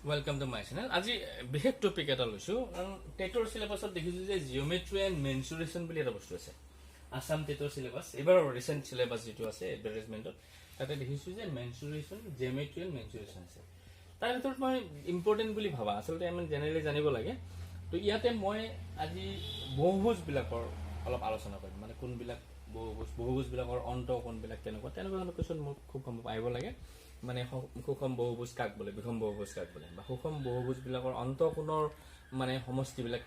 Welcome to my channel. আজি বিশেষ topic এটা লৈছো কাৰণ টেটৰ সিলেবাসত দেখিছো যে জিওমেট্ৰি এণ্ড মেনচুৰেচন বুলি এটা বস্তু আছে আসাম টেটৰ সিলেবাস এবাৰ ৰিসেন্ট সিলেবাস যেটো আছে এডভাৰটাইজমেন্টত তাতে দেখিছো যে মেনচুৰেচন জিওমেট্ৰি এণ্ড মেনচুৰেচন আছে তাৰ ভিতৰত মই ইম্পৰ্টেন্ট বুলি ভাবা আসলতে আমি জেনেৰেলি জানিব লাগে তো ইয়াতে মই আজি বহুভুজ বিলাকৰ অলপ আলোচনা কৰিম মানে কোন বিলাক বহুভুজ বিলাকৰ অন্ত কোন বিলাক কেনেকুৱা তেনেকুৱা কোৱেশ্চন মোক খুব কম আহিব লাগে মানে সুষম বহুভুজ কাক বলে বিষম বহুভুজ কাক বলে বা সুষম বহুভুজ বিলাকৰ অন্তঃকোণৰ মানে সমষ্টি বিলাক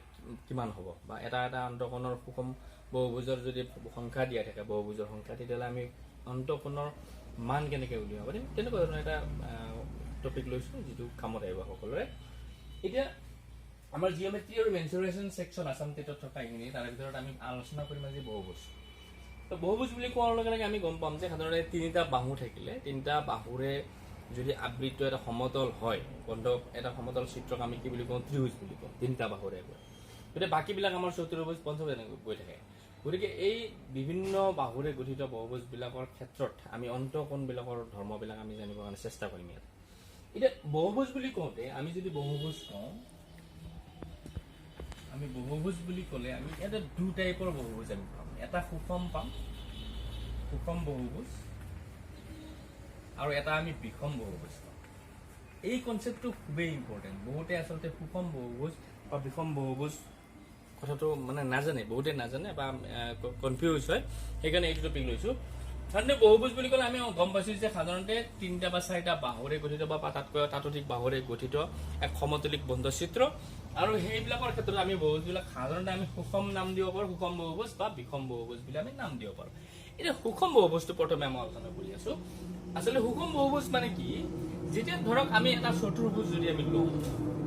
কিমান হ'ব বা এটা এটা অন্তঃকোণৰ সুষম বহুভুজৰ যদি সংখ্যা দিয়া থাকে বহুভুজৰ সংখ্যা তেতিয়ালে আমি অন্তঃকোণৰ মান কেনেকৈ উলিয়াব পাৰিম তেনেকুৱা ধৰণৰ এটা টপিক লৈছো যেটো কামত আহিব সকলোৰে এতিয়া আমাৰ জিওমেট্ৰি আৰু মেনচুৰেচন সেকশন আসাম টেটত থকা ইংৰাজী তাৰ ভিতৰত আমি আলোচনা কৰিম আজি বহুভুজ তো বহুভুজ বুলি কোৱাৰ লগে লগে আমি গম পাম যে সাধাৰণতে তিনিটা বাহু থাকিলে তিনিটা বাহুৰে যদি আবৃত এটা সমতল হয় এটা সমতল চিত্ৰক আমি কি বুলি কওঁ ত্ৰিভুজ বুলি কওঁ তিনিটা বাহুৰে গতিকে বাকীবিলাক আমাৰ চতুৰ্ভুজ পঞ্চভুজ এনেকৈ গৈ থাকে গতিকে এই বিভিন্ন বাহুৰে গঠিত বহুভুজ বিলাকৰ ক্ষেত্ৰত আমি অন্তঃকোণ বিলাকৰ ধৰ্মবিলাক আমি জানিবৰ কাৰণে চেষ্টা কৰিম ইয়াত এতিয়া বহুভুজ বুলি কওঁতে আমি যদি বহুভুজ কওঁ আমি বহুভুজ বুলি ক'লে আমি এটা দুই টাইপৰ বহুভুজ আমি পাম এটা সুষম পাম সুষম বহুভুজ আৰু এটা আমি বিষম বহুভুজ পাম এই কনসেপ্টটো খুবেই ইম্পৰ্টেন্ট বহুতে আসলতে সুষম বহুভুজ বা বিষম বহুভুজ কথাটো মানে নাজানে বহুতে নাজানে বা কনফিউজ হয় সেইকাৰণে এইটো টপিক লৈছো সাধাৰণতে বহুভুজ বুলি ক'লে আমি গম পাইছো যে সাধাৰণতে তিনিটা বা চাৰিটা বাহুৰে গঠিত বা তাতকৈ তাতোধিক বাহুৰে গঠিত এক সমতলিক বন্ধচিত্ৰ আৰু সেইবিলাকৰ ক্ষেত্ৰত আমি বহুভুজবিলাক সাধাৰণতে আমি সুষম নাম দিব পাৰো সুষম বহুভুজ বা বিষম বহুভুজ বুলি আমি নাম দিব পাৰো এটা সুষম বহুভুজটো প্ৰথমে আমি আলোচনা কৰি আছো আসলে সুষম বহুভুজ মানে কি যেতিয়া ধৰক আমি এটা চতুৰ্ভুজ যদি আমি লওঁ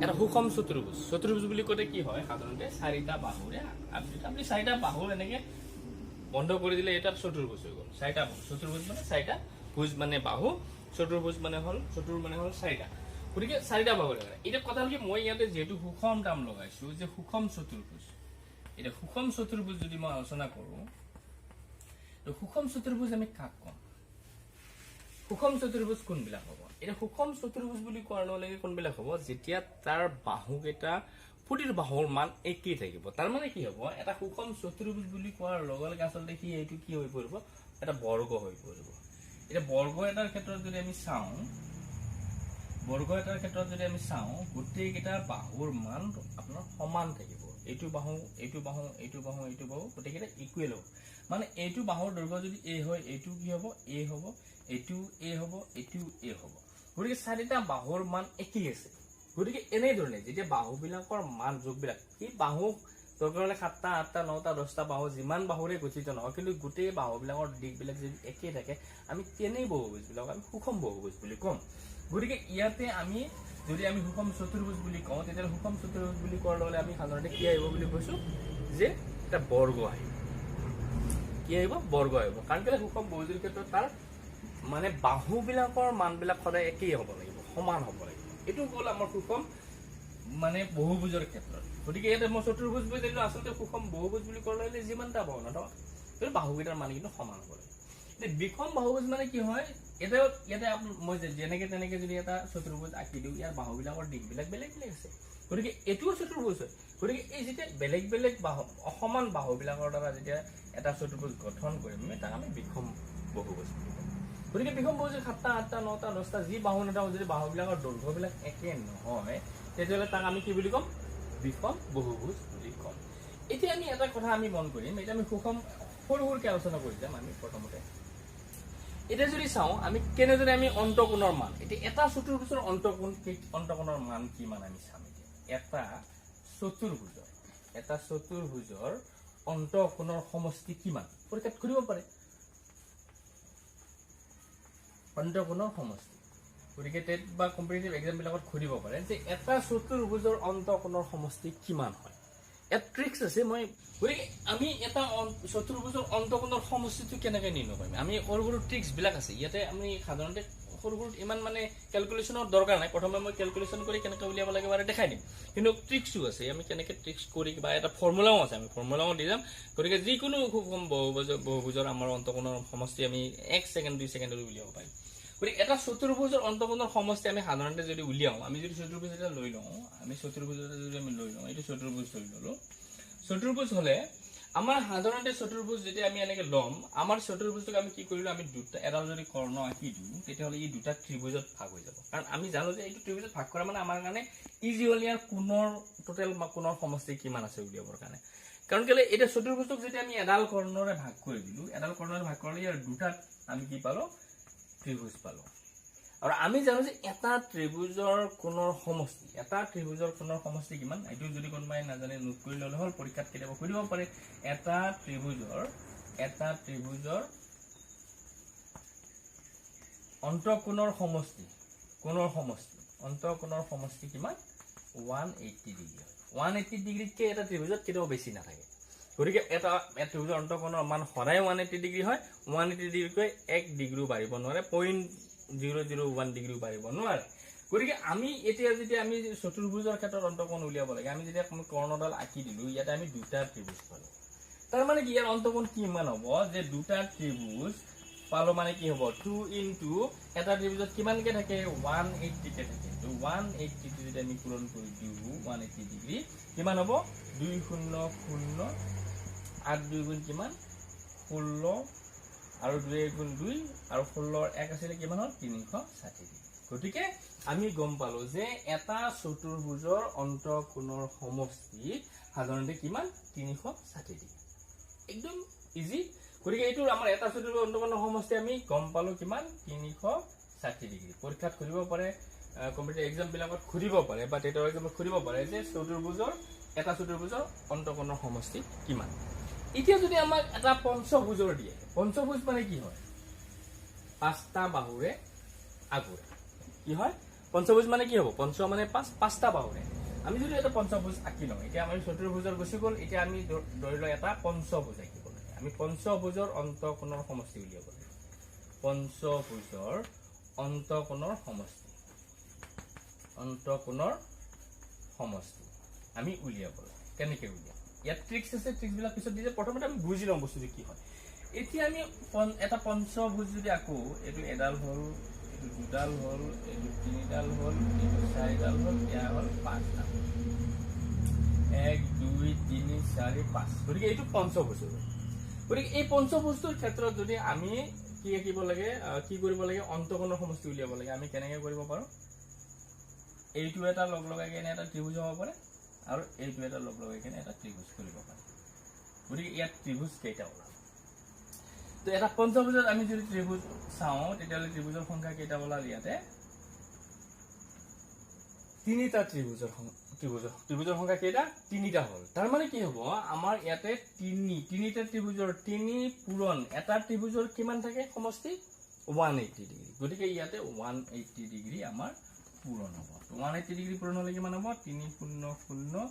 এটা সুষম চতুৰ্ভুজ বুলি ক'লে কি হয় সাধাৰণতে চাৰিটা বাহুৰে আপুনি চাৰিটা বাহু এনেকে বন্ধ কৰি দিলে এটা চতুৰ্ভুজ হৈ গ'ল চাৰিটা চতুৰ্ভুজ মানে চাৰিটা ভুজ মানে বাহু চতুৰ্ভুজ মানে হ'ল চাৰিটা গতিকে চাৰিটা বাহু লাগে এটা কথা হ'ল কি মই ইয়াতে যেহেতু সুষম নাম লগাইছো যে সুষম চতুৰ্ভুজ এটা সুষম চতুৰ্ভুজ যদি মই আলোচনা কৰো তো সুষম চতুৰ্ভুজ আমি কাক কম সুষম চতুৰ্ভুজ কোনবিলাক হ'ব এটা সুষম চতুৰ্ভুজ বুলি কোৱাৰ লগে লগে কোনবিলাক হ'ব যেতিয়া তাৰ বাহুকেইটা প্ৰতিটো বাহুৰ মান একেই থাকিব তাৰ মানে কি হ'ব এটা সুষম চতুৰ্ভুজ বুলি কোৱাৰ লগে লগে আসলতে কি এইটো কি হৈ পৰিব এটা বৰ্গ হৈ পৰিব এটা বৰ্গ এটাৰ ক্ষেত্ৰত যদি আমি চাওঁ গোটেই কেইটা বাহুৰ মান আপোনাৰ সমান থাকিব এইটো বাহু গোটেই কেইটা ইকুৱেল হ'ব মানে এইটো বাহুৰ দৈৰ্ঘ্য যদি a হয় এইটো কি হ'ব a হ'ব এইটো a হ'ব এইটো a হ'ব গতিকে চাৰিটা বাহুৰ মান একেই আছে গতিকে এনেধৰণে যেতিয়া বাহুবিলাকৰ মান যোগবিলাক এই বাহু দৰকাৰ হ'লে 7টা 8টা 9টা 10টা বাহু যিমান বাহুৰে গঠিত নহয় কিন্তু গোটেই বাহুবিলাকৰ দিশবিলাক যদি একেই থাকে আমি তেনেই বহুভুজবিলাক আমি সুষম বহুভুজ বুলি ক'ম গতিকে ইয়াতে আমি যদি আমি সুষম চতুৰ্ভুজ বুলি কওঁ তেতিয়া সুষম চতুৰ্ভুজ বুলি কোৱাৰ লগে আমি সাধাৰণতে কি আহিব বুলি কৈছো যে এটা বৰ্গ আহিব কি আহিব বৰ্গ আহিব কাৰণ কেলে সুষম বহুভুজৰ ক্ষেত্ৰত তাৰ মানে বাহুবিলাকৰ মানবিলাক সদায় একেই হ'ব লাগিব সমান হ'ব লাগিব এইটো হ'ল আমাৰ সুষম মানে বহুভুজৰ ক্ষেত্ৰত গতিকে ইয়াতে মই চতুৰ্ভুজ বুলি দিলো আসলতে সুষম বহুভুজ বুলি ক'লে যিমানটা বাহু নাথাকক কিন্তু বাহুকেইটাৰ মান কিন্তু সমান হ'ব লাগিব এতিয়া বিষম বহুভুজ মানে কি হয় ইয়াতে মই যেনেকে তেনেকে যদি এটা চতুৰ্ভুজ আঁকি দিওঁ ইয়াৰ বাহুবিলাকৰ দিশবিলাক বেলেগ বেলেগ আছে গতিকে এইটোও চতুৰ্ভুজ হয় গতিকে এই যেতিয়া বেলেগ বেলেগ বাহু অসমান বাহুবিলাকৰ দ্বাৰা যেতিয়া এটা চতুৰ্ভুজ গঠন কৰিম তাক আমি বিষম বহুভুজ বুলি কওঁ গতিকে বিষম বহুভুজ 7টা 8টা 9টা 10টা যি বাহু নাথাকক যদি বাহুবিলাকৰ দৈৰ্ঘ্যবিলাক একে নহয় তেতিয়াহ'লে তাক আমি কি বুলি ক'ম বিষম বহুভুজ বুলি ক'ম এতিয়া আমি এটা কথা আমি মন কৰিম এতিয়া আমি সুষম সৰুকে আলোচনা কৰি যাম আমি প্ৰথমতে এটা যদি চাওঁ আমি কেনেদৰে আমি অন্তঃকোণৰ মান এটা চতুৰ্ভুজৰ অন্তঃকোণৰ মান কিমান আমি চাম এটা চতুৰ্ভুজৰ অন্তঃকোণৰ সমষ্টি কিমান পৰীক্ষাত কৰিব পাৰে অন্তঃকোণৰ সমষ্টি গতিকে টেট বা কম্পিটিটিভ এক্সাম বিলাকত সুধিব পাৰে যে এটা চতুৰ্ভুজৰ অন্তঃকোণৰ সমষ্টি কিমান হয় এটা ট্ৰিক্স আছে গতিকে আমি এটা চতুৰ্ভুজৰ অন্তঃকোণৰ সমষ্টিটো কেনেকৈ নিৰ্ণয় কৰিম আমি সৰু সৰু ট্ৰিক্স বিলাক আছে ইয়াতে আমি সাধাৰণতে সৰু সৰু ইমান মানে কেলকুলেশ্যনৰ দৰকাৰ নাই প্ৰথমে মই কেলকুলেশ্যন কৰি কেনেকৈ উলিয়াব লাগে বাৰু দেখাই দিম কিন্তু ট্ৰিক্সো আছে আমি কেনেকৈ ট্ৰিক্স কৰি বা এটা ফৰ্মুলাও আছে আমি ফৰ্মুলাও দি যাম গতিকে যিকোনো সুষম বহুভুজৰ আমাৰ অন্তঃকোণৰ সমষ্টি আমি 1 ছেকেণ্ড 2 ছেকেণ্ডত উলিয়াব পাৰিম গতিকে এটা চতুৰ্ভুজৰ অন্তঃকোণৰ সমষ্টি আমি সাধাৰণতে যদি উলিয়াও, আমি যদি চতুৰ্ভুজ এটা লৈ লওঁ, আমি চতুৰ্ভুজ এটা যদি আমি লৈ লওঁ, এইটো চতুৰ্ভুজ লৈ ল'লো। চতুৰ্ভুজ হ'লে আমাৰ সাধাৰণতে চতুৰ্ভুজ যেতিয়া আমি এনেকে ল'ম, আমাৰ চতুৰ্ভুজটোক আমি কি কৰিলো, আমি দুটা এডাল যদি কৰ্ণ আঁকি দিওঁ, তেতিয়াহ'লে ই দুটা ত্ৰিভুজত ভাগ হৈ যাব। কাৰণ আমি জানো যে এইটো ত্ৰিভুজত ভাগ কৰা মানে আমাৰ কাৰণে ইজি হ'ল ইয়াৰ কোণৰ টোটেল কোণৰ সমষ্টি কিমান আছে উলিয়াবৰ কাৰণে। কাৰণ কেলে এতিয়া চতুৰ্ভুজটোক যেতিয়া আমি এডাল কৰ্ণৰে ভাগ কৰি দিলো, এডাল কৰ্ণৰে ভাগ কৰিলে ইয়াৰ দুটাত আমি কি পালো, ত্ৰিভুজ পালো। আৰু আমি জানো যে এটা ত্ৰিভুজৰ কোণৰ সমষ্টি, এটা ত্ৰিভুজৰ কোণৰ সমষ্টি কিমান, এইটো যদি কোনোবাই নাজানে নোট কৰি ল'লে হ'ল, পৰীক্ষাত কেতিয়াবা সুধিব পাৰে। এটা ত্ৰিভুজৰ অন্তঃকোণৰ সমষ্টি, অন্তঃকোণৰ সমষ্টি কিমান, 180 ডিগ্ৰী। 180 ডিগ্ৰীতকৈ এটা ত্ৰিভুজত কেতিয়াও বেছি নাথাকে। গতিকে এটা ত্ৰিভুজৰ অন্তঃকোণৰ মান সদায় 180 ডিগ্ৰী হয়। 180 ডিগ্ৰীতকৈ 1 ডিগ্ৰীও বাঢ়িব নোৱাৰে, 0.001 ডিগ্ৰীও বাঢ়িব নোৱাৰে। গতিকে আমি এতিয়া যেতিয়া আমি চতুৰ্ভুজৰ ক্ষেত্ৰত অন্তঃকোণ উলিয়াব লাগে, আমি যেতিয়া কৰ্ণডাল আঁকি দিলো, ইয়াতে আমি দুটা ত্ৰিভুজ পালো। তাৰ মানে কি, ইয়াৰ অন্তঃকোণ কিমান হ'ব, যে দুটা ত্ৰিভুজ পালো মানে কি হ'ব, 2 ইনটু এটা ত্ৰিভুজত কিমানকে থাকে, 180 কে থাকে। তো 180 যদি আমি পূৰণ কৰি দিওঁ 180 ডিগ্ৰী, কিমান হ'ব, 200 8 2 গুণ কিমান, 16 আৰু 2 গুণ 2 আৰু 16 1 আছিলে কিমান হ'ল, 360 ডিগ্ৰী। গতিকে আমি গম পালো যে এটা চতুৰ্ভুজৰ অন্তঃকোণৰ সমষ্টি সাধাৰণতে কিমান, 360 ডিগ্ৰী। একদম ইজি। গতিকে এইটো আমাৰ এটা চতুৰ্ভুজৰ অন্তঃকোণৰ সমষ্টি আমি গম পালো কিমান, 360 ডিগ্ৰী। পৰীক্ষাত সুধিব পাৰে, কম্পিটিটিভ এক্সাম বিলাকত সুধিব পাৰে বা টেটৰ এক্সামত সুধিব পাৰে যে এটা চতুৰ্ভুজৰ অন্তঃকোণৰ সমষ্টি কিমান। এতিয়া যদি আমাক এটা পঞ্চভুজৰ দিয়ে, পঞ্চভুজ মানে কি হয়, পাঁচটা বাহুৰে আগুৰা। কি হয়, পঞ্চভুজ মানে কি হ'ব, পঞ্চ মানে পাঁচটা বাহুৰে। আমি যদি এটা পঞ্চভুজ আঁকি লওঁ, এতিয়া আমি চতুৰ্ভুজৰ গুচি গ'ল, এতিয়া আমি ধৰি লওঁ এটা পঞ্চভুজ আঁকিব লাগে। আমি পঞ্চভুজৰ অন্তঃকোণৰ সমষ্টি উলিয়াব লাগে। পঞ্চভুজৰ অন্তঃকোণৰ সমষ্টি আমি উলিয়াব লাগে। কেনেকে উলিয়াম, ইয়াত ট্ৰিক্স আছে, ট্ৰিক্সবিলাক পিছত দিছে। প্ৰথমতে আমি বুজি লওঁ বস্তুটো কি হয়। এতিয়া আমি এটা পঞ্চভুজ যদি আঁকো, এইটো এডাল হ'ল, এইটো দুডাল হ'ল, এইটো তিনিডাল হ'ল, এইটো চাৰিডাল হ'ল, এয়া হ'ল পাঁচডাল। 1 2 3 4 5। গতিকে এইটো পঞ্চভুজ। গতিকে এই পঞ্চভুজটোৰ ক্ষেত্ৰত যদি আমি কি আঁকিব লাগে, কি কৰিব লাগে, অন্তঃকোণৰ সমষ্টি উলিয়াব লাগে। আমি কেনেকে কৰিব পাৰো, এইটো এটা লগ লগাই কেনে এটা ত্ৰিভুজ হ'ব পাৰে, আৰু এইটো এটা লগ লগাই কেনে এটা ত্ৰিভুজ কৰিব পাৰে। গতিকে ইয়াত ত্ৰিভুজ কেইটা ওলাব, তো এটা পঞ্চভুজত আমি যদি ত্ৰিভুজ চাওঁ, তেতিয়াহ'লে ত্ৰিভুজৰ সংখ্যা কেইটা ওলাল, ইয়াতে তিনিটা ত্ৰিভুজৰ সংখ্যা কেইটা, তিনিটা হ'ল। তাৰ মানে কি হ'ব, আমাৰ ইয়াতে তিনিটা ত্ৰিভুজৰ 3 পূৰণ এটা ত্ৰিভুজৰ কিমান থাকে সমষ্টি, 180 ডিগ্ৰী। গতিকে ইয়াতে 180 ডিগ্ৰী আমাৰ পূৰণ হ'ব। 180 ডিগ্ৰী পূৰণ হ'লে কিমান হ'ব, 300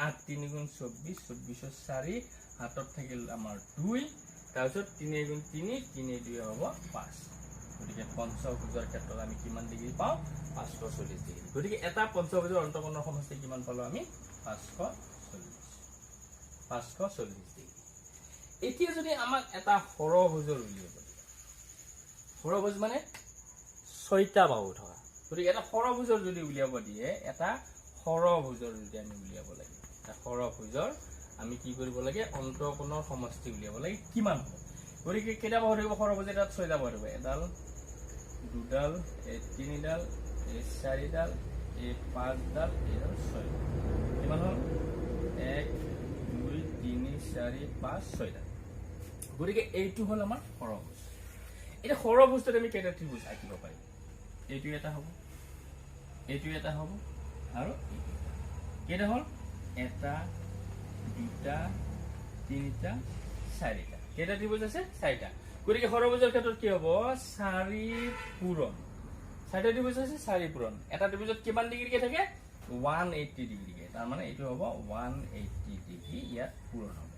8 3 গুণ 24, 24 4, হাতত থাকিল আমাৰ 2, তাৰপিছত 3 গুণ 3, 3 2 হ'ব 5। গতিকে পঞ্চভুজৰ ক্ষেত্ৰত আমি কিমান ডিগ্ৰী পাওঁ, 540 ডিগ্ৰী। গতিকে এটা পঞ্চভুজৰ অন্তঃকোণৰ সমষ্টি কিমান পালো আমি, 540 ডিগ্ৰী। এতিয়া যদি আমাক এটা ষড়ভুজৰ উলিয়াব দিয়ে, ষড়ভুজ মানে 6টা বাহু থকা। গতিকে এটা ষড়ভুজৰ যদি উলিয়াব দিয়ে, এটা ষড়ভুজৰ যদি আমি উলিয়াব লাগে, এটা ষড়ভুজৰ আমি কি কৰিব লাগে, অন্তঃকোণৰ সমষ্টি উলিয়াব লাগে কিমান হ'ব। গতিকে কেইটা বাহু থাকিব ষড়ভুজ এটাত, 6টা বাহু থাকিব, এডাল দুডাল, এই তিনিডাল, এই চাৰিডাল, এই পাঁচডাল, এইডাল 6ডাল। কিমান হ'ল, 1 2 3 4 5 6ডাল। গতিকে এইটো হ'ল আমাৰ ষড়ভুজ। এতিয়া ষড়ভুজটোত আমি কেইটা ত্ৰিভুজ আঁকিব পাৰিম, এইটো এটা হ'ব, এইটো এটা হ'ব, আৰু এইটো এটা। কেইটা হ'ল, 1 2 3 4টা। কেইটা ত্ৰিভুজ আছে, 4টা। গতিকে ষড়ভুজৰ ক্ষেত্ৰত কি হ'ব, 4 পূৰণ, 4টা ত্ৰিভুজ আছে, 4 পূৰণ। এটা ত্ৰিভুজত কিমান ডিগ্ৰীকে থাকে, 180 ডিগ্ৰীকে। তাৰ মানে এইটো হ'ব 180 ডিগ্ৰী ইয়াত পূৰণ হ'ব।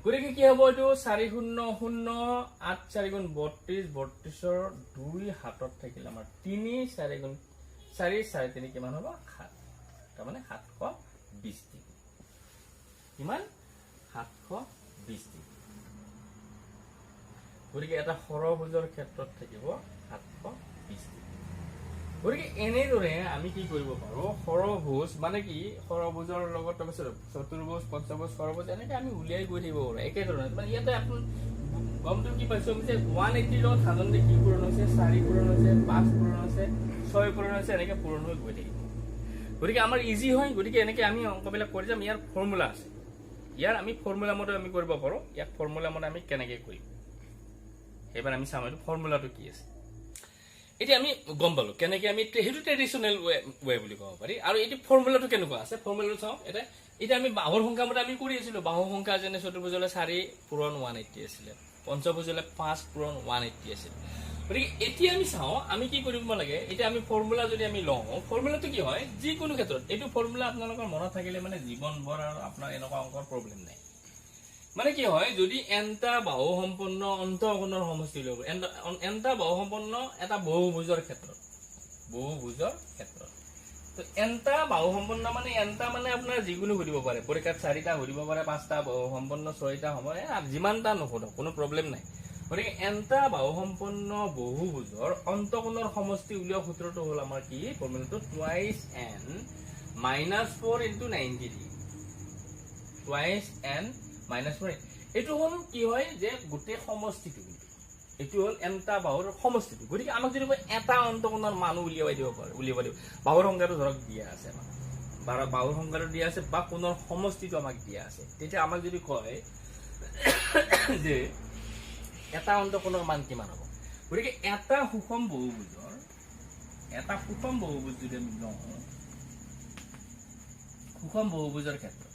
গতিকে কি হ'ব, এইটো 4 0 0 8 4 গুণ 32, 32ৰ 2 হাতত থাকিল আমাৰ 3, 4 গুণ 4 4 3 কিমান হ'ব, 7। তাৰমানে 720 ডিগ্ৰী। কিমান, 720 ডিগ্ৰী। গতিকে এটা ষড়ভুজৰ ক্ষেত্ৰত থাকিব 720 ডিগ্ৰী। গতিকে এনেদৰে আমি কি কৰিব পাৰো সৰভুজ মানে কি সৰভুজৰ লগত তাৰপিছত চতুৰ্ভুজ পঞ্চভুজ সৰভুজ এনেকে আমি উলিয়াই গৈ থাকিব পাৰো একেধৰণে মানে ইয়াতে আপুনি গমটো কি পাইছো আমি যে 180 লগত সাধাৰণতে কি পূৰণ হৈছে 4 পূৰণ হৈছে 5 পূৰণ হৈছে 6 পূৰণ হৈছে এনেকে পূৰণ হৈ গৈ থাকিব গতিকে আমাৰ ইজি হয় গতিকে এনেকে আমি অংকবিলাক কৰি যাম ইয়াৰ ফৰ্মুলা আছে ইয়াৰ আমি ফৰ্মুলা মতে আমি কৰিব পাৰো ইয়াক ফৰ্মুলা মতে আমি কেনেকে কৰিম এবাৰ আমি চাম এইটো ফৰ্মুলাটো কি আছে এতিয়া আমি গম পালো কেনেকে আমি হেতু ট্ৰেডিশনাল ওয়ে বুলি ক'ব পাৰি আৰু এটি ফৰ্মুলাটো কেনেকুৱা আছে ফৰ্মুলাটো চাও এটা আমি বাহুৰ সংখ্যা মতে আমি কৰি আছিলো বাহুৰ সংখ্যা যেনে চতুৰ্ভুজলে 4 পূৰণ 180 আছিল পঞ্চভুজলে 5 পূৰণ 180 আছিল গতিকে এতিয়া আমি চাও আমি কি কৰিব লাগে এটা আমি ফৰ্মুলা যদি আমি লওঁ ফৰ্মুলাটো কি হয় যিকোনো ক্ষেত্ৰত এইটো ফৰ্মুলা আপোনালোকৰ মনত থাকিলে মানে জীৱনভৰ আৰু আপোনাৰ এনেকুৱা অংকৰ প্ৰবলেম নাই মানে কি হয় যদি এনটা বাহু সম্পন্ন অন্তঃকোণৰ সমষ্টি লব এনটা বাহু সম্পন্ন এটা বহুভুজৰ ক্ষেত্ৰত তো এনটা বাহু সম্পন্ন মানে এনটা মানে আপোনাৰ যিকোনো ঘটিব পাৰে পৰীক্ষাত 4টা ঘটিব পাৰে 5টা বাহু সম্পন্ন 6টা হ'ব যিমানটা নহওক কোনো প্ৰবলেম নাই গতিকে এনটা বাহু সম্পন্ন বহুভুজৰ অন্তঃকোণৰ সমষ্টি উলিওৱা সূত্ৰটো হ'ল আমাৰ কি ফৰ্মুলাটো twice n minus 4 into 90 degree twice n minus 4 এইটো হ'ল কি হয় যে গোটেই সমষ্টিটো এইটো হ'ল এনটা বাহুৰ সমষ্টিটো গতিকে আমাক যদি এটা অন্তঃকোণৰ মান উলিয়াই দিব বাহুৰ সংখ্যাটো ধৰক দিয়া আছে বাহুৰ সংখ্যাটো দিয়া আছে বা কোণৰ সমষ্টিটো আমাক দিয়া আছে তেতিয়া আমাক যদি কয় যে এটা অন্তঃকোণৰ মান কিমান হ'ব গতিকে এটা সুষম বহুভুজ যদি আমি লওঁ সুষম বহুভুজৰ ক্ষেত্ৰত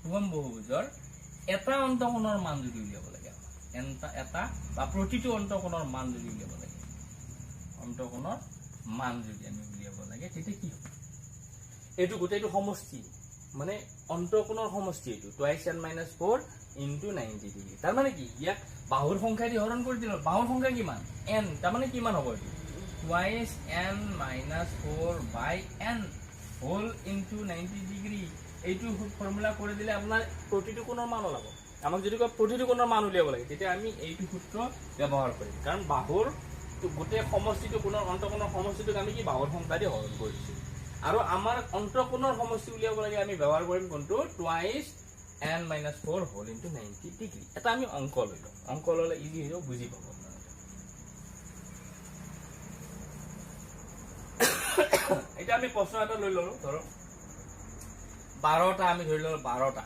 সুষম বহুভুজৰ এটা অন্তঃকোণৰ মান যদি উলিয়াব লাগে এটা বা প্ৰতিটো অন্তঃকোণৰ মান যদি উলিয়াব লাগে অন্তঃকোণৰ মান যদি আমি উলিয়াব লাগে তেতিয়া কি হ'ব এইটো গোটেইটো সমষ্টি মানে অন্তঃকোণৰ সমষ্টি এইটো twice n minus 4 into 90 degree তাৰ মানে কি ইয়াক বাহুৰ সংখ্যা দি হৰণ কৰি দিলো বাহুৰ সংখ্যা কিমান n তাৰ মানে কিমান হ'ব এইটো twice n minus 4 by n whole into 90 degree এইটো ফৰ্মুলা কৰি দিলে আপোনাৰ প্ৰতিটো কোণৰ মান ওলাব আমাক যদি কয় প্ৰতিটো কোণৰ মান উলিয়াব লাগে তেতিয়া আমি এইটো সূত্ৰ ব্যৱহাৰ কৰিম কাৰণ বাহুৰ গোটেই সমষ্টিটো কোণৰ অন্তঃকোণৰ সমষ্টিটোক আমি কি বাহুৰ সংখ্যা দি হৰণ কৰিছো আৰু আমাৰ অন্তঃকোণৰ সমষ্টি উলিয়াব লাগে আমি ব্যৱহাৰ কৰিম কোনটো twice n minus 4 whole into 90 degree এটা আমি অংক ললো অংক ললে ইজি হৈ বুজি পাব এটা আমি প্ৰশ্ন এটা লৈ ললো ধৰক 12টা আমি ধৰি ললো 12টা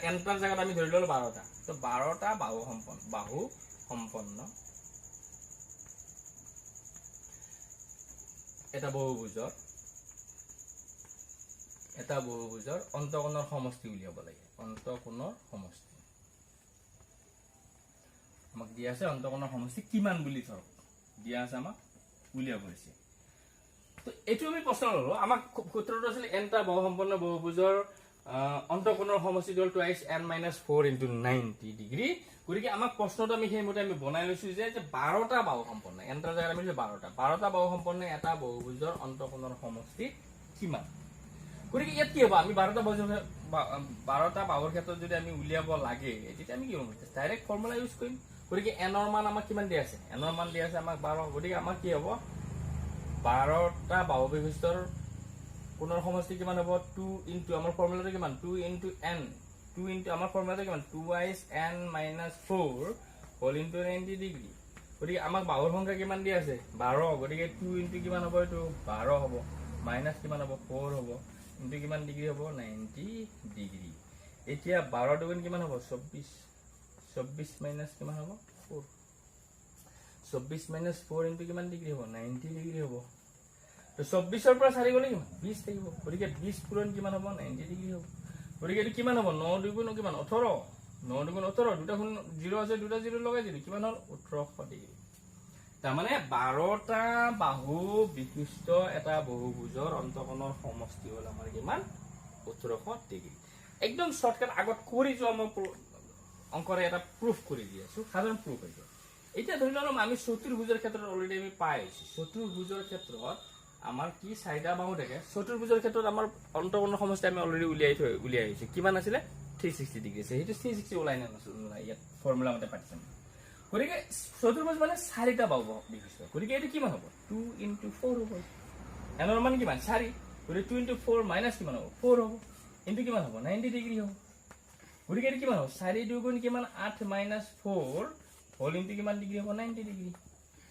এনটাৰ জায়গাত আমি ধৰি ললো 12টা তো 12টা বাহু সম্পন্ন এটা বহুভুজৰ অন্তঃকোণৰ সমষ্টি উলিয়াব লাগে অন্তঃকোণৰ সমষ্টি আমাক দিয়া আছে অন্তঃকোণৰ সমষ্টি কিমান বুলি ধৰক দিয়া আছে আমাক উলিয়াব দিছে তো এটো আমি প্ৰশ্ন ললো আমাক সূত্ৰটো আছিল এনটা বাহু সম্পন্ন বহুভুজৰ অন্তঃকোণৰ সমষ্টি হ'ল twice n minus 4 into 90 degree গতিকে আমাক প্ৰশ্নটো আমি সেইমতে আমি বনাই লৈছো যে 12টা বাহু সম্পন্ন এনটাৰ জায়গাত আমি 12টা বাহু সম্পন্ন এটা বহুভুজৰ অন্তঃকোণৰ সমষ্টি কিমান গতিকে ইয়াত কি হ'ব আমি 12টা বাহুৰ ক্ষেত্ৰত যদি আমি উলিয়াব লাগে তেতিয়া আমি কি কৰিম ডাইৰেক্ট ফৰ্মুলা ইউজ কৰিম গতিকে এনৰ মান আমাক কিমান দিয়া আছে এনৰ মান দিয়া আছে আমাক 12 গতিকে আমাক কি হ'ব 12টা বাহু বিশিষ্টৰ কোণৰ সমষ্টি কিমান হ'ব 2 into আমাৰ ফৰ্মুলাটো কিমান 2 into n 2 into আমাৰ ফৰ্মুলাটো কিমান twice n minus 4 whole into 90 degree গতিকে আমাক বাহুৰ সংখ্যা কিমান দিয়া আছে 12 গতিকে 2 into কিমান হ'ব এইটো 12 হ'ব মাইনাস কিমান হ'ব 4 হ'ব into কিমান ডিগ্ৰী হ'ব 90 ডিগ্ৰী এতিয়া 12 দুগুণ কিমান হ'ব 24 মাইনাস কিমান হ'ব 4 24 minus 4 into কিমান ডিগ্ৰী হ'ব 90 ডিগ্ৰী হ'ব তো 24 ৰ পৰা 4 গলে কিমান 20 থাকিব গতিকে 20 পূৰণ কিমান হ'ব 90 ডিগ্ৰী হ'ব গতিকে এটো কিমান হ'ব 9 দুগুণ কিমান 18 9 দুগুণ 18 দুটা গুণ 0 আছে দুটা 0 লগাই দিলে কিমান হ'ল 1800 ডিগ্ৰী তাৰ মানে 12টা বাহু বিশিষ্ট এটা বহুভুজৰ অন্তঃকোণৰ সমষ্টি হ'ল আমাৰ কিমান 1800 ডিগ্ৰী একদম শৰ্টকাট আগত কৰি যোৱা মই অংকৰে এটা প্ৰুফ কৰি দি আছো সাধাৰণ প্ৰুফ হৈছে এতিয়া ধৰি ললো আমি চতুৰ্ভুজৰ ক্ষেত্ৰত অলৰেডি আমি পাই আছো চতুৰ্ভুজৰ ক্ষেত্ৰত আমাৰ কি 4টা বাহু থাকে চতুৰ্ভুজৰ ক্ষেত্ৰত আমাৰ অন্তঃকোণৰ সমষ্টি আমি অলৰেডি উলিয়াই আহিছো কিমান আছিল 360 ডিগ্ৰী আছে হেতু 360 ওলাই না ইয়াত ফৰ্মুলা মতে পাইছো গতিকে চতুৰ্ভুজ মানে চাৰিটা বাহু বিশিষ্ট গতিকে এইটো কিমান হ'ব 2 × 4 হ'ব এনৰ মান কিমান 4 গতিকে 2 × 4 মাইনাছ কিমান হ'ব 4 হ'ব ইনটু কিমান হ'ব 90 ডিগ্ৰী হ'ব গতিকে এইটো কিমান হ'ব 4 2 গুণ কিমান 8 মাইনাছ 4 হোল ইনটু কিমান ডিগ্ৰী হ'ব 90 ডিগ্ৰী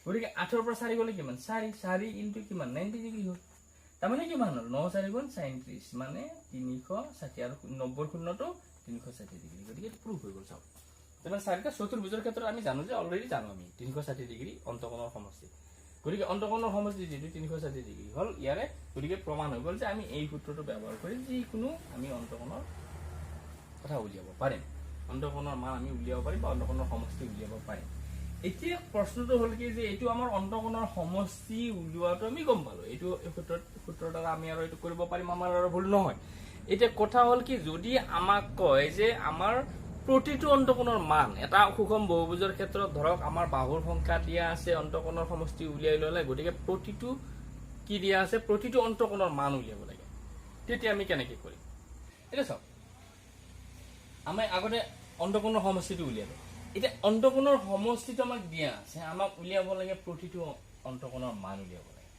গতিকে 8 ৰ পৰা 4 গ'লে কিমান 4 ইনটু কিমান 90 ডিগ্ৰী হ'ল তাৰমানে কিমান হ'ল 9 4 গুণ 37 মানে 360 আৰু 90 শূন্যটো 360 ডিগ্ৰী গতিকে প্ৰুফ হৈ গ'ল চাওক তেনে চাৰিটা চতুৰ্ভুজৰ ক্ষেত্ৰত আমি জানো যে অলৰেডি জানো আমি 360 ডিগ্ৰী অন্তঃকোণৰ সমষ্টি গতিকে অন্তঃকোণৰ সমষ্টি যেটো 360 ডিগ্ৰী হ'ল ইয়াৰে গতিকে প্ৰমাণ হৈ গ'ল যে আমি এই সূত্ৰটো ব্যৱহাৰ কৰি যিকোনো আমি অন্তঃকোণৰ কথা উলিয়াব পাৰিম অন্তঃকোণৰ মান আমি উলিয়াব পাৰিম বা অন্তঃকোণৰ সমষ্টি উলিয়াব পাৰিম এতিয়া প্ৰশ্নটো হ'ল কি যে এইটো আমাৰ অন্তঃকোণৰ সমষ্টি উলিওৱাটো আমি গম পালো এইটো সূত্ৰৰ দ্বাৰা আমি আৰু এইটো কৰিব পাৰিম আমাৰ আৰু ভুল নহয় এতিয়া কথা হ'ল কি যদি আমাক কয় যে আমাৰ প্ৰতিটো অন্তঃকোণৰ মান এটা সুষম বহুভুজৰ ক্ষেত্ৰত ধৰক আমাৰ বাহুৰ সংখ্যা দিয়া আছে অন্তঃকোণৰ সমষ্টি উলিয়াই ললে গতিকে প্ৰতিটো কি দিয়া আছে প্ৰতিটো অন্তঃকোণৰ মান উলিয়াব লাগে তেতিয়া আমি কেনেকৈ কৰিম এটা চাওক আমি আগতে অন্তঃকোণৰ সমষ্টিটো উলিয়ালো এটা অন্তঃকোণৰ সমষ্টিটো আমাক দিয়া আছে আমাক উলিয়াব লাগে প্ৰতিটো অন্তঃকোণৰ মান উলিয়াব লাগে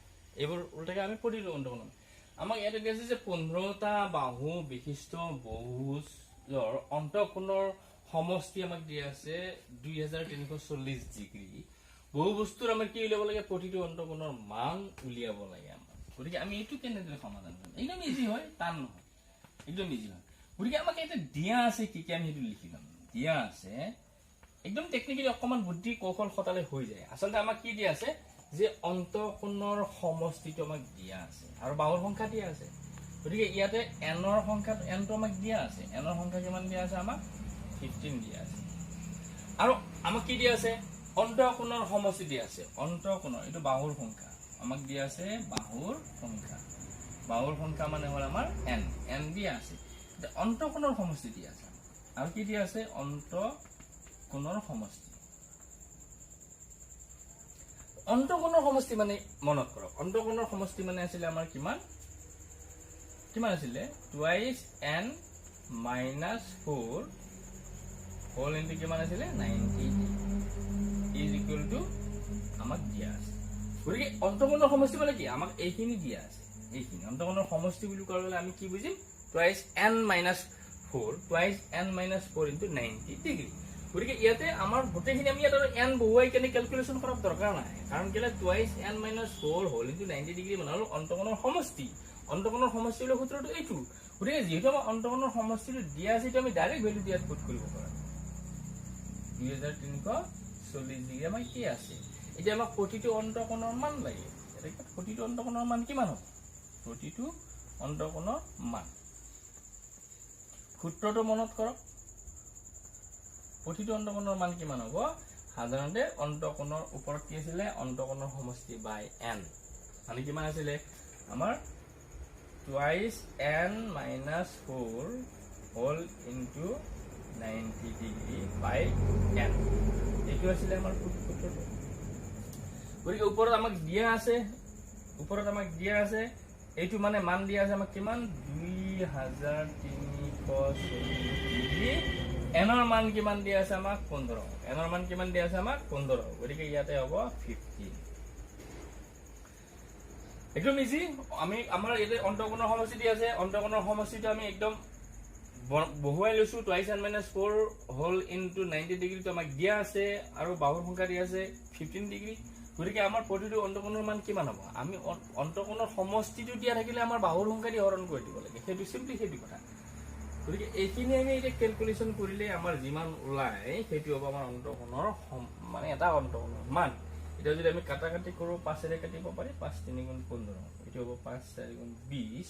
এইবোৰ উল্টাকে আমি প্ৰতিটো অন্তঃকোণৰ আমাক ইয়াতে দিয়া আছে যে 15টা বাহু বিশিষ্ট বহুভুজৰ অন্তঃকোণৰ সমষ্টি আমাক দিয়া আছে 2340 ডিগ্ৰী বহুভুজটোৰ আমাক কি উলিয়াব লাগে প্ৰতিটো অন্তঃকোণৰ মান উলিয়াব লাগে আমাক গতিকে আমি এইটো কেনেদৰে সমাধান কৰিম একদম ইজি হয় টান নহয় একদম ইজি হয় গতিকে আমাক এটা দিয়া আছে কি আমি সেইটো লিখি ল'ম দিয়া আছে একদম টেকনিক্যালি অকমান বুদ্ধি কৌশল খতালে হৈ যায় আসলে আমাক কি দিয়া আছে যে অন্তঃকোণৰ সমষ্টিটো আমাক দিয়া আছে আৰু বাহুৰ সংখ্যা দিয়া আছে গতিকে ইয়াতে এনৰ সংখ্যা এনটো আমাক দিয়া আছে এনৰ সংখ্যা কিমান দিয়া আছে আমাক 15 দিয়া আছে আৰু আমাক কি দিয়া আছে অন্তঃকোণৰ সমষ্টি দিয়া আছে অন্তঃকোণৰ এটো বাহুৰ সংখ্যা আমাক দিয়া আছে বাহুৰ সংখ্যা মানে হ'ল আমাৰ এন দিয়া আছে অন্তঃকোণৰ সমষ্টি দিয়া আছে আৰু কি দিয়া আছে অন্তঃকোণৰ সমষ্টি অন্তঃকোণৰ সমষ্টি মানে মনত কৰক অন্তঃকোণৰ সমষ্টি মানে আছিল আমাৰ কিমান আছিলে twice n minus 4 whole into কিমান আছিলে 90 is equal to আমাক দিয়া আছে গতিকে অন্তঃকোণৰ সমষ্টি মানে কি আমাক এইখিনি দিয়া আছে এইখিনি অন্তঃকোণৰ সমষ্টি বুলি ক'লে আমি কি বুজিম twice n minus 4 into 90 degree গতিকে ইয়াতে আমাৰ গোটেইখিনি আমি এটা n বহুৱাই কেনে ক্যালকুলেশন কৰাৰ দৰকাৰ নাই কাৰণ কেলে twice n minus 4 whole into 90 degree মানে হ'ল অন্তঃকোণৰ সমষ্টি অন্তঃকোণৰ সমষ্টিৰ সূত্ৰটো এইটো গতিকে যেহেতু আমাৰ অন্তঃকোণৰ সমষ্টিটো দিয়া আছে এটা আমি ডাইৰেক্ট ভ্যালু দিয়াত পুট কৰিব পাৰোঁ 2340 ডিগ্ৰী আমাৰ কি আছে এতিয়া আমাক প্ৰতিটো অন্তঃকোণৰ মান লাগে এটা প্ৰতিটো অন্তঃকোণৰ মান কিমান হ'ব প্ৰতিটো অন্তঃকোণৰ মান সূত্ৰটো মনত কৰক প্ৰতিটো অন্তঃকোণৰ মান কিমান হ'ব সাধাৰণতে অন্তঃকোণৰ ওপৰত কি আছিল অন্তঃকোণৰ সমষ্টি বাই n মানে কিমান আছিল আমাৰ twice n minus 4 whole into 90 degree by n এইটো আছিল আমাৰ সূত্ৰটো গতিকে ওপৰত আমাক দিয়া আছে এইটো মানে মান দিয়া আছে আমাক কিমান 2340 ডিগ্ৰী এনৰ মান কিমান দিয়া আছে আমাক 15 এনৰ মান কিমান দিয়া আছে আমাক 15 গতিকে ইয়াতে হ'ব 15 একদম ইজি আমি আমাৰ এই অন্তঃকোণৰ সমষ্টি দিয়া আছে অন্তঃকোণৰ সমষ্টিটো আমি একদম বহুৱাই লৈছো twice n minus 4 whole into 90 degree তো আমাক দিয়া আছে আৰু বাহুৰ সংখ্যা দিয়া আছে 15 ডিগ্ৰী গতিকে আমাৰ প্ৰতিটো অন্তঃকোণৰ মান কিমান হ'ব আমি অন্তঃকোণৰ সমষ্টিটো দিয়া থাকিলে আমাৰ বাহুৰ সংখ্যা দি হৰণ কৰি দিব লাগে সেইটো সিম্পলি সেইটো কথা গতিকে এইখিনি আমি এটা ক্যালকুলেশন কৰিলে আমাৰ যিমান ওলাই সেইটো হ'ব আমাৰ অন্তঃকোণৰ মানে এটা অন্তঃকোণৰ মান এটা যদি আমি কাটাকাটি কৰো 5 এৰে কাটিব পাৰি 5 3 গুণ 15 এটো হ'ব 5 4 গুণ 20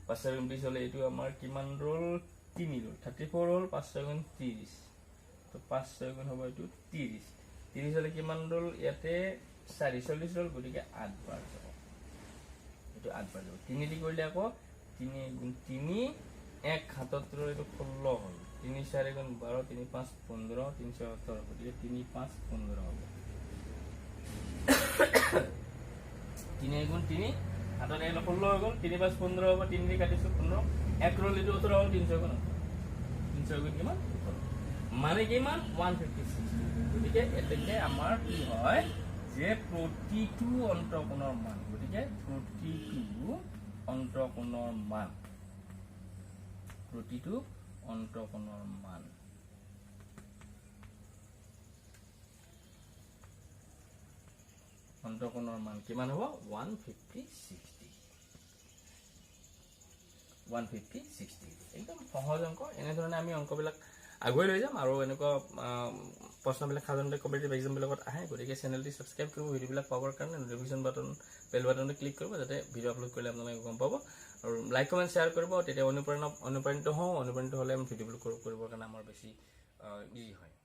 5 4 গুণ 20 হলে এটো আমাৰ কিমান ৰল 3 ৰল 34 হল 5 6 গুণ 30 তো 5 6 গুণ হ'ব এটো 30 হলে কিমান ৰল ইয়াতে 40 ৰল গতিকে 8 বাৰ যাব এটো 8 বাৰ যাব 3 দি কৰিলে আকৌ 3 গুণ 3 এক হাতত ৰল এটো 16 হল 3 4 গুণ 12 3 5 15 317 গতিকে 3 5 15 হ'ব 3 গুণ 3 হাতত এলো 16 হৈ গ'ল 3 5 15 হ'ব 3 দি কাটিছো 15 এক ৰল এটো 18 হ'ল 300 গুণ কিমান মানে কিমান 156 গতিকে এতেকে আমাৰ কি হয় যে প্ৰতিটো অন্তঃকোণৰ মান গতিকে প্ৰতিটো অন্তঃকোণৰ মান প্ৰতিটো অন্তঃকোণৰ মান অন্তঃকোণৰ মান কিমান হ'ব 150 একদম সহজ অংক এনেধৰণে আমি অংকবিলাক আগুৱাই লৈ যাম আৰু এনেকুৱা প্ৰশ্নবিলাক সাধাৰণতে কম্পিটিটিভ এক্সামবিলাকত আহে গতিকে চেনেলটি ছাবস্ক্ৰাইব কৰিব ভিডিঅ'বিলাক পাবৰ কাৰণে নটিফিকেশ্যন বাটন বেল বাটনটো ক্লিক কৰিব যাতে ভিডিঅ' আপলোড কৰিলে আপোনালোকে গম পাব আৰু লাইক কমেণ্ট শ্বেয়াৰ কৰিব তেতিয়া অনুপ্ৰাণিত হ'লে আমি ভিডিঅ'বিলাক কৰিবৰ কাৰণে আমাৰ বেছি ইজি হয়